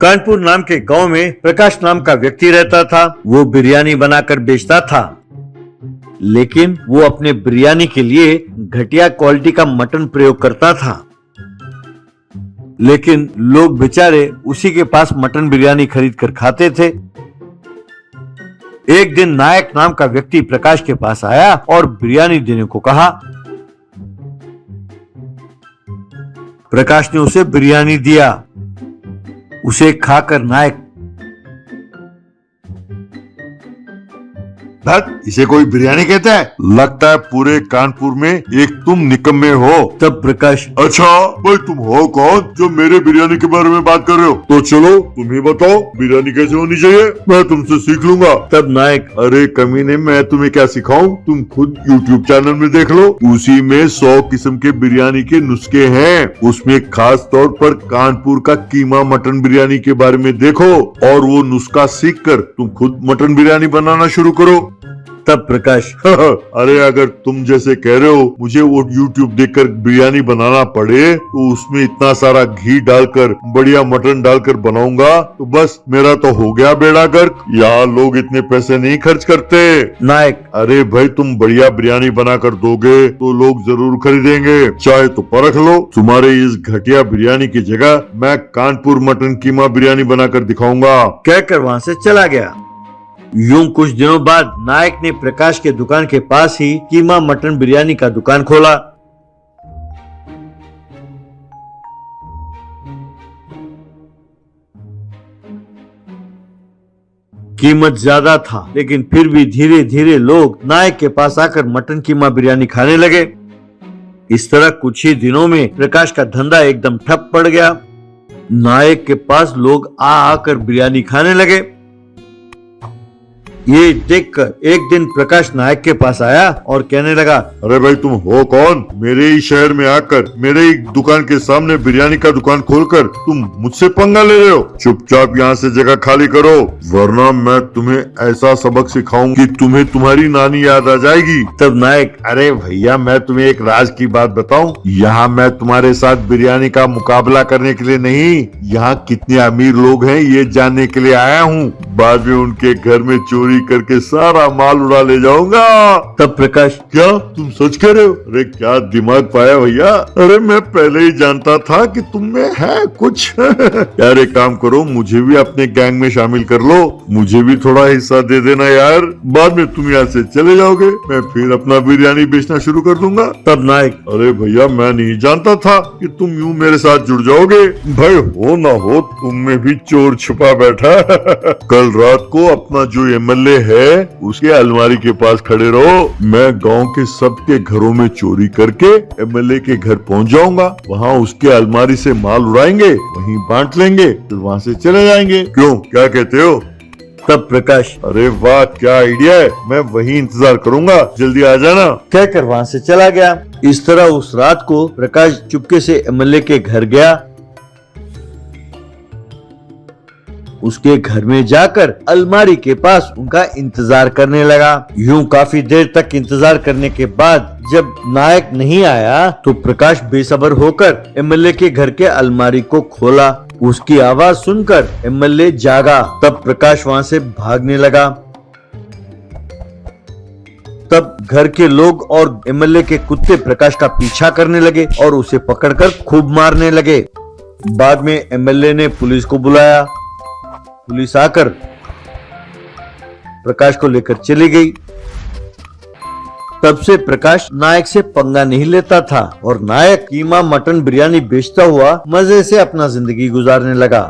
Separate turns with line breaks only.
कानपुर नाम के गांव में प्रकाश नाम का व्यक्ति रहता था। वो बिरयानी बनाकर बेचता था, लेकिन वो अपने बिरयानी के लिए घटिया क्वालिटी का मटन प्रयोग करता था। लेकिन लोग बेचारे उसी के पास मटन बिरयानी खरीद कर खाते थे। एक दिन नायक नाम का व्यक्ति प्रकाश के पास आया और बिरयानी देने को कहा। प्रकाश ने उसे बिरयानी दिया। उसे खाकर नायक,
इसे कोई बिरयानी कहता है? लगता है पूरे कानपुर में एक तुम निकम्मे हो।
तब प्रकाश,
अच्छा भाई तुम हो कौन जो मेरे बिरयानी के बारे में बात कर रहे हो? तो चलो तुम ही बताओ बिरयानी कैसे होनी चाहिए, मैं तुमसे सीख लूंगा।
तब नायक,
अरे कमीने मैं तुम्हें क्या सिखाऊं, तुम खुद YouTube चैनल में देख लो। उसी में 100 किस्म के बिरयानी के नुस्खे हैं। उसमें खास तौर पर कानपुर का कीमा मटन बिरयानी के बारे में देखो और वो नुस्खा सीख कर तुम खुद मटन बिरयानी बनाना शुरू करो।
तब प्रकाश,
अरे अगर तुम जैसे कह रहे हो मुझे वो YouTube देखकर बिरयानी बनाना पड़े तो उसमें इतना सारा घी डालकर बढ़िया मटन डालकर बनाऊंगा तो बस मेरा तो हो गया बेड़ा गर्क। यहाँ लोग इतने पैसे नहीं खर्च करते।
नायक,
अरे भाई तुम बढ़िया बिरयानी बनाकर दोगे तो लोग जरूर खरीदेंगे, चाहे तो परख लो। तुम्हारे इस घटिया बिरयानी की जगह मैं कानपुर मटन कीमा बिरयानी बनाकर दिखाऊंगा।
कहकर वहां से चला गया। यूं कुछ दिनों बाद नायक ने प्रकाश के दुकान के पास ही कीमा मटन बिरयानी का दुकान खोला। कीमत ज्यादा था, लेकिन फिर भी धीरे धीरे लोग नायक के पास आकर मटन कीमा बिरयानी खाने लगे। इस तरह कुछ ही दिनों में प्रकाश का धंधा एकदम ठप पड़ गया। नायक के पास लोग आकर बिरयानी खाने लगे। ये देखकर एक दिन प्रकाश नायक के पास आया और कहने लगा,
अरे भाई तुम हो कौन? मेरे ही शहर में आकर मेरे ही दुकान के सामने बिरयानी का दुकान खोलकर तुम मुझसे पंगा ले रहे हो। चुपचाप यहाँ से जगह खाली करो, वरना मैं तुम्हें ऐसा सबक सिखाऊं कि तुम्हें तुम्हारी नानी याद आ जाएगी।
तब नायक,
अरे भैया मैं तुम्हें एक राज की बात बताऊं, यहाँ मैं तुम्हारे साथ बिरयानी का मुकाबला करने के लिए नहीं, यहाँ कितने अमीर लोग हैं ये जानने के लिए आया हूँ। बाद में उनके घर में चोरी करके सारा माल उड़ा ले जाऊंगा।
तब प्रकाश,
क्या तुम सच कह रहे हो? अरे क्या दिमाग पाया भैया। अरे मैं पहले ही जानता था कि तुम में है कुछ। यार एक काम करो, मुझे भी अपने गैंग में शामिल कर लो, मुझे भी थोड़ा हिस्सा दे देना यार। बाद में तुम यहाँ से चले जाओगे, मैं फिर अपना बिरयानी बेचना शुरू कर दूंगा।
तब नायक,
अरे भैया मैं नहीं जानता था कि तुम यूं मेरे साथ जुड़ जाओगे। भाई हो ना हो तुम में भी चोर छुपा बैठा। कल रात को अपना जो MLA है उसके अलमारी के पास खड़े रहो, मैं गांव के सबके घरों में चोरी करके MLA के घर पहुंच जाऊंगा। वहां उसके अलमारी से माल उड़ाएंगे, वहीं बांट लेंगे, फिर वहां से चले जाएंगे। क्यों, क्या कहते हो?
तब प्रकाश,
अरे वाह क्या आइडिया है, मैं वहीं इंतजार करूंगा, जल्दी आ जाना।
कहकर वहां से चला गया। इस तरह उस रात को प्रकाश चुपके से MLA के घर गया। उसके घर में जाकर अलमारी के पास उनका इंतजार करने लगा। यूं काफी देर तक इंतजार करने के बाद जब नायक नहीं आया तो प्रकाश बेसब्र होकर MLA के घर के अलमारी को खोला। उसकी आवाज सुनकर MLA जागा। तब प्रकाश वहां से भागने लगा। तब घर के लोग और MLA के कुत्ते प्रकाश का पीछा करने लगे और उसे पकड़कर खूब मारने लगे। बाद में MLA ने पुलिस को बुलाया। पुलिस आकर प्रकाश को लेकर चली गई। तब से प्रकाश नायक से पंगा नहीं लेता था और नायक कीमा मटन बिरयानी बेचता हुआ मजे से अपना जिंदगी गुजारने लगा।